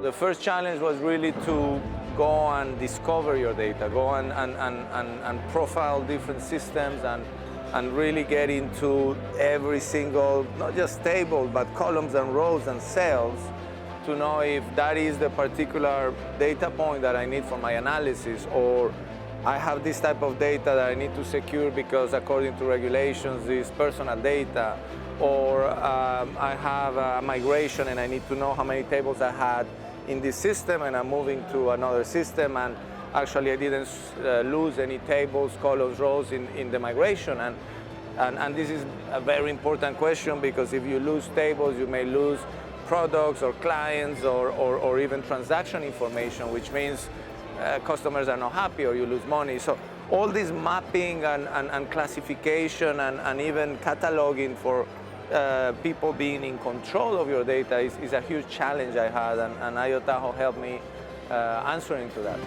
The first challenge was really to go and discover your data, go and profile different systems and really get into every single, not just table, but columns and rows and cells to know if that is the particular data point that I need for my analysis, or I have this type of data that I need to secure because according to regulations is personal data, or I have a migration and I need to know how many tables I had in this system and I'm moving to another system, and actually I didn't lose any tables, columns, rows in the migration. And this is a very important question, because if you lose tables, you may lose products or clients or even transaction information, which means customers are not happy or you lose money. So all this mapping and classification and even cataloging for people being in control of your data is a huge challenge I had, and Io-Tahoe helped me answering to that.